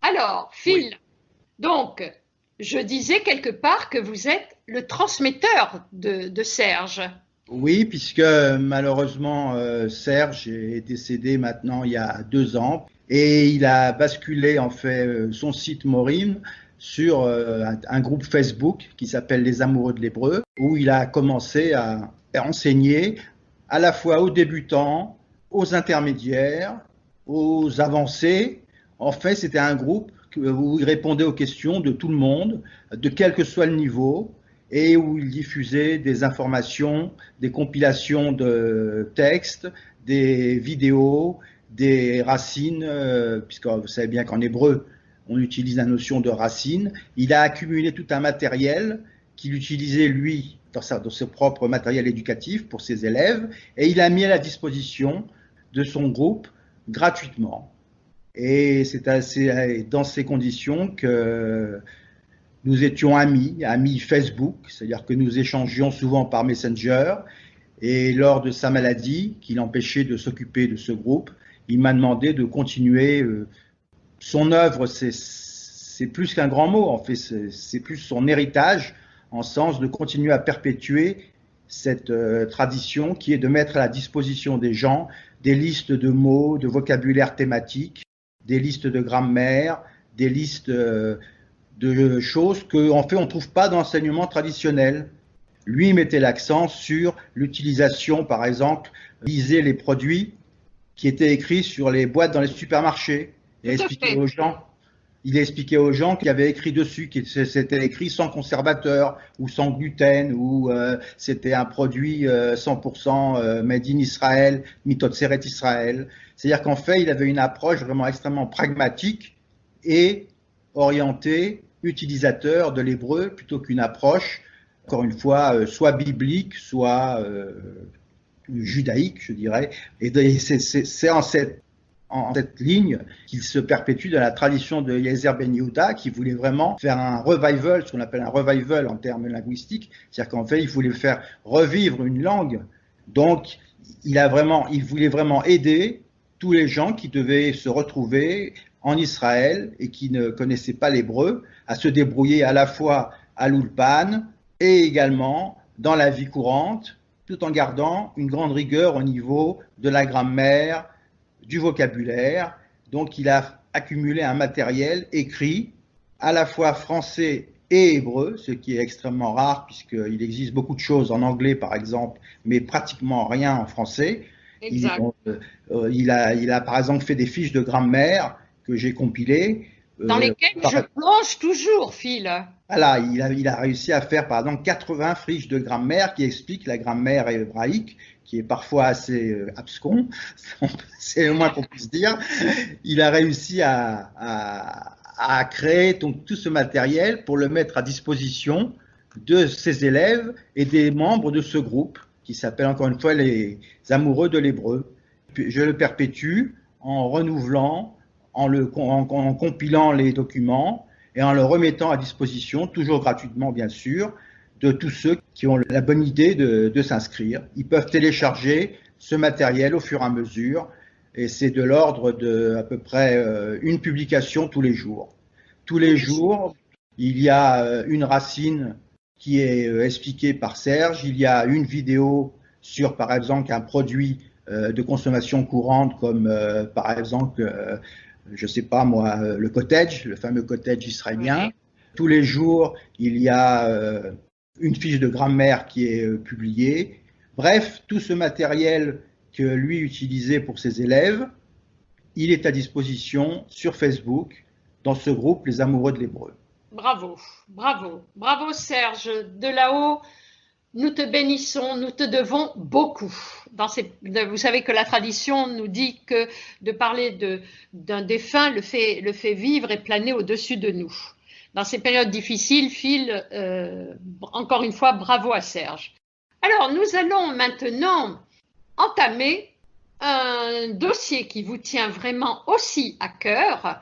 Alors, Oui. Phil, donc, je disais quelque part que vous êtes le transmetteur de Serge. Oui, puisque malheureusement Serge est décédé maintenant il y a 2 ans et il a basculé en fait son site Maureen sur un groupe Facebook qui s'appelle Les Amoureux de l'Hébreu, où il a commencé à enseigner à la fois aux débutants, aux intermédiaires, aux avancés. En fait, c'était un groupe où il répondait aux questions de tout le monde, de quel que soit le niveau, et où il diffusait des informations, des compilations de textes, des vidéos, des racines, puisque vous savez bien qu'en hébreu, on utilise la notion de racine. Il a accumulé tout un matériel qu'il utilisait, lui, dans son propre matériel éducatif pour ses élèves, et il a mis à la disposition de son groupe gratuitement. Et c'est dans ces conditions que nous étions amis Facebook, c'est-à-dire que nous échangions souvent par Messenger. Et lors de sa maladie, qui l'empêchait de s'occuper de ce groupe, il m'a demandé de continuer. Son œuvre, c'est plus qu'un grand mot, en fait, c'est plus son héritage, en sens de continuer à perpétuer cette tradition qui est de mettre à la disposition des gens des listes de mots, de vocabulaire thématique, des listes de grammaire, des listes de choses qu'en fait on ne trouve pas dans l'enseignement traditionnel. Lui mettait l'accent sur l'utilisation, par exemple, lisez les produits qui étaient écrits sur les boîtes dans les supermarchés et Tout à expliquer fait. aux gens. Il expliquait aux gens qu'il y avait écrit dessus, que c'était écrit sans conservateur ou sans gluten, ou c'était un produit 100% made in Israël, mitotseret Israël. C'est-à-dire qu'en fait, il avait une approche vraiment extrêmement pragmatique et orientée utilisateur de l'hébreu plutôt qu'une approche, encore une fois, soit biblique, soit judaïque, je dirais. Et c'est en cette ligne qu'il se perpétue dans la tradition de Yezer Ben Yehuda, qui voulait vraiment faire un revival, ce qu'on appelle un revival en termes linguistiques, c'est-à-dire qu'en fait, il voulait faire revivre une langue. Donc, il voulait vraiment aider tous les gens qui devaient se retrouver en Israël et qui ne connaissaient pas l'hébreu à se débrouiller à la fois à l'Ulpan et également dans la vie courante, tout en gardant une grande rigueur au niveau de la grammaire, du vocabulaire. Donc il a accumulé un matériel écrit à la fois français et hébreu, ce qui est extrêmement rare puisqu'il existe beaucoup de choses en anglais par exemple, mais pratiquement rien en français. Il, Exact. il a par exemple fait des fiches de grammaire que j'ai compilées. Dans lesquels Par, je plonge toujours, Phil. voilà, il a réussi à faire par exemple 80 fiches de grammaire qui expliquent la grammaire hébraïque, qui est parfois assez abscon, c'est le moins qu'on puisse dire. Il a réussi à créer donc, tout ce matériel pour le mettre à disposition de ses élèves et des membres de ce groupe qui s'appelle encore une fois les amoureux de l'hébreu. Je le perpétue en renouvelant, en compilant les documents et en le remettant à disposition, toujours gratuitement bien sûr, de tous ceux qui ont la bonne idée de s'inscrire. Ils peuvent télécharger ce matériel au fur et à mesure et c'est de l'ordre de à peu près une publication tous les jours. Tous les jours, il y a une racine qui est expliquée par Serge, il y a une vidéo sur par exemple un produit de consommation courante comme par exemple je sais pas moi, le cottage, le fameux cottage israélien. Ouais. Tous les jours, il y a une fiche de grammaire qui est publiée. Bref, tout ce matériel que lui utilisait pour ses élèves, il est à disposition sur Facebook, dans ce groupe Les Amoureux de l'Hébreu. Bravo, bravo, bravo Serge. De là-haut, nous te bénissons, nous te devons beaucoup. Vous savez que la tradition nous dit que de parler d'un défunt le fait vivre et planer au-dessus de nous. Dans ces périodes difficiles, Phil, encore une fois, bravo à Serge. Alors, nous allons maintenant entamer un dossier qui vous tient vraiment aussi à cœur.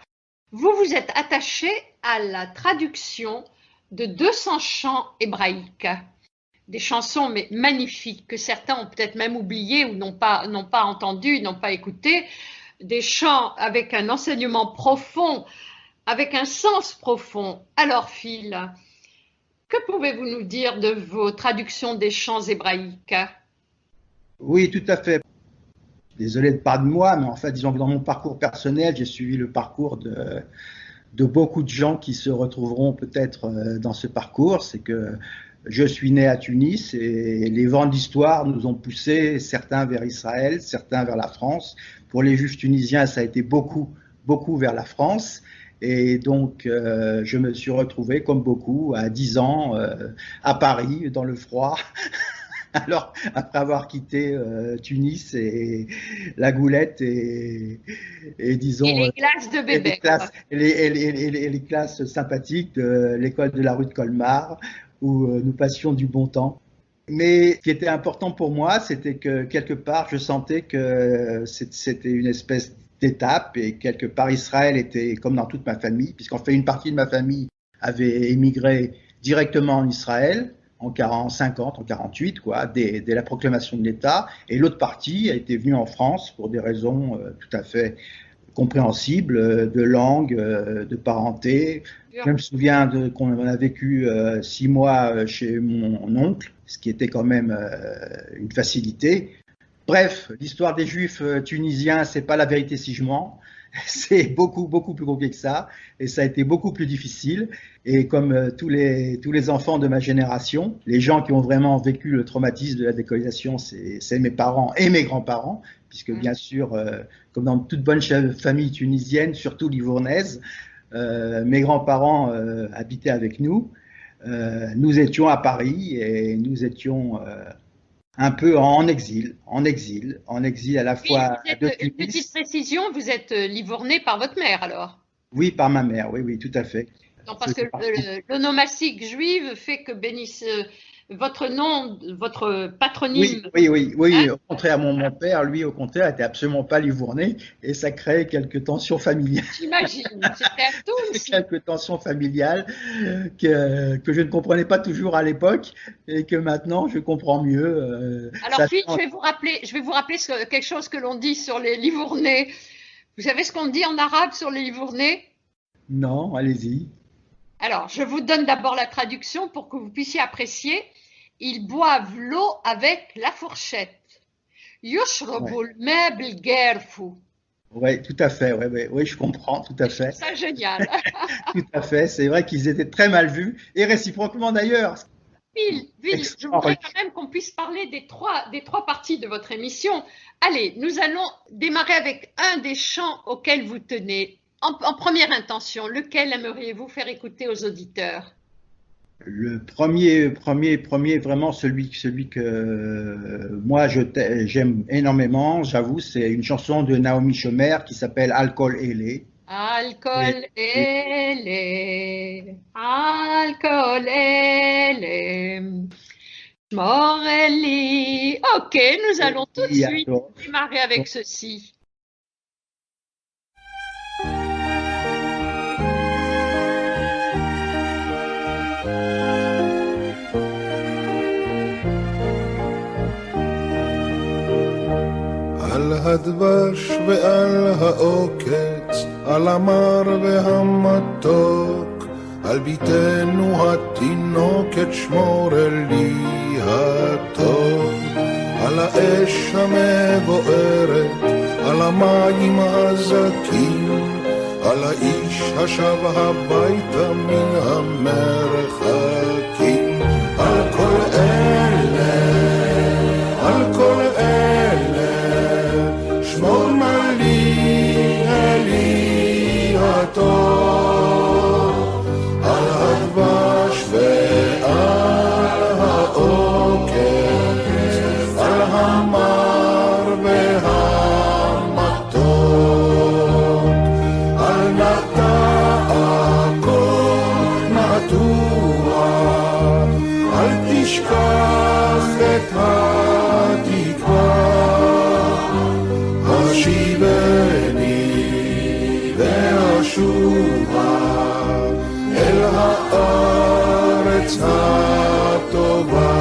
Vous vous êtes attaché à la traduction de 200 chants hébraïques. Des chansons mais magnifiques que certains ont peut-être même oubliées ou n'ont pas entendues, n'ont pas écoutées, des chants avec un enseignement profond avec un sens profond. Alors, Phil, que pouvez-vous nous dire de vos traductions des chants hébraïques? Oui, tout à fait. Désolé de parler de moi, mais en fait, disons que dans mon parcours personnel, j'ai suivi le parcours de beaucoup de gens qui se retrouveront peut-être dans ce parcours. C'est que je suis né à Tunis et les vents d'histoire nous ont poussés, certains vers Israël, certains vers la France. Pour les Juifs tunisiens, ça a été beaucoup vers la France. Et donc, je me suis retrouvé, comme beaucoup, à 10 ans, à Paris, dans le froid. Alors, après avoir quitté Tunis et la Goulette disons, et les glaces de bébé. Les classes sympathiques de l'école de la rue de Colmar, où nous passions du bon temps. Mais ce qui était important pour moi, c'était que quelque part, je sentais que c'était une espèce d'étape et quelque part, Israël était comme dans toute ma famille, puisqu'en fait, une partie de ma famille avait émigré directement en Israël en 50, en 48, quoi, dès la proclamation de l'État, et l'autre partie a été venue en France pour des raisons tout à fait compréhensibles, de langue, de parenté. Je me souviens qu'on a vécu 6 mois chez mon oncle, ce qui était quand même une facilité. Bref, l'histoire des Juifs tunisiens, c'est pas la vérité si je mens. C'est beaucoup plus compliqué que ça, et ça a été beaucoup plus difficile. Et comme tous les enfants de ma génération, les gens qui ont vraiment vécu le traumatisme de la décolonisation, c'est mes parents et mes grands-parents, puisque bien sûr, comme dans toute bonne famille tunisienne, surtout livournaise, mes grands-parents habitaient avec nous. Nous étions à Paris et nous étions un peu en exil à la fois de Tunis. Une petite précision, vous êtes livournais par votre mère alors? Oui, par ma mère, oui, tout à fait. Non, parce que l'onomastique juive fait que votre nom, votre patronyme. Oui, hein? Au contraire, mon père, lui, au contraire, était absolument pas livournais et ça crée quelques tensions familiales. J'imagine, c'était à Toulouse. Quelques tensions familiales que je ne comprenais pas toujours à l'époque et que maintenant je comprends mieux. Alors, Phil, je vais vous rappeler quelque chose que l'on dit sur les livournais. Vous savez ce qu'on dit en arabe sur les livournais? Non, allez-y. Alors, je vous donne d'abord la traduction pour que vous puissiez apprécier. Ils boivent l'eau avec la fourchette. Yushrabul meuble gerfou. Oui, tout à fait. Oui, je comprends, tout à fait. C'est génial. Tout à fait. C'est vrai qu'ils étaient très mal vus et réciproquement d'ailleurs. Phil, je voudrais quand même qu'on puisse parler des trois parties de votre émission. Allez, nous allons démarrer avec un des chants auxquels vous tenez. En première intention, lequel aimeriez-vous faire écouter aux auditeurs? Le premier, vraiment celui que moi j'aime énormément, j'avoue, c'est une chanson de Naomi Shemer qui s'appelle Alcool Ele. Alcool Ele, Alcool Ele, Morelli. Ok, nous allons tout de suite démarrer avec ceci. על הדבש ועל העוקץ, על המר והמתוק, על ביתנו התינוקת שמור לי הטוב, על האש המבוערת, על המים הזכים, על האיש השב הביתה מן המרחקים, על כל אלה, על כל אלה, שמור לי אלי הטוב, על הדבש ועל העוקץ, על המר והמתוק, על נטע הכל נטוע, אל תשכח את התקווה, השיבני והשובה אל הארץ הטובה.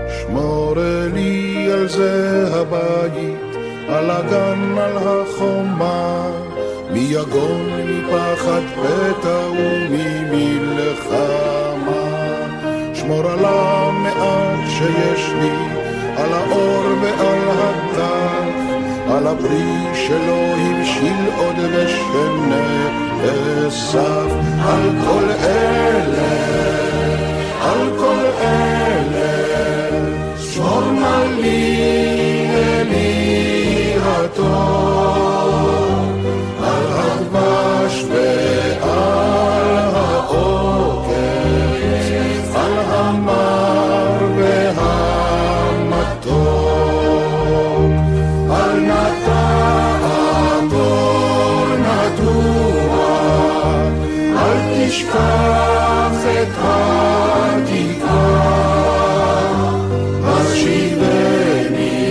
שמור לי על זה הבית, על הגן, על החומה, מי יגון חד פתע וממלחמה. שמור על המעט שיש לי, על האור ועל הטף, על הפרי שלא הבשיל עוד ושנאסף. על כל אלה, על כל אלה, שמור נא לי אלי הטוב, על הדבש ועל העוקץ, על המר והמתוק, על נטעת אור נטוע, אל תשכח את התקווה. השיבני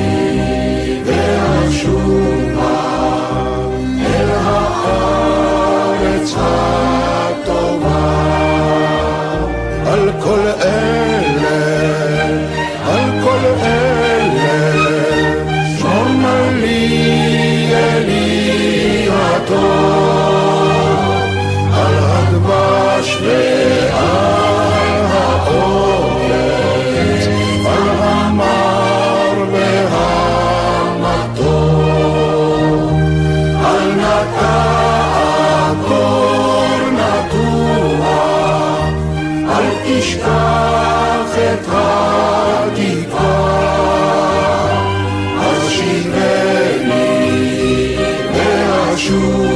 ואשובה אל הארץ הטובה. על כל אלה, על כל אלה, שמור נא לי אלי הטוב, על הדבש ועל העוקץ, על המר והמתוק, על נטעת אור נטוע, אל תשכח את התקווה. השיבני ואשובה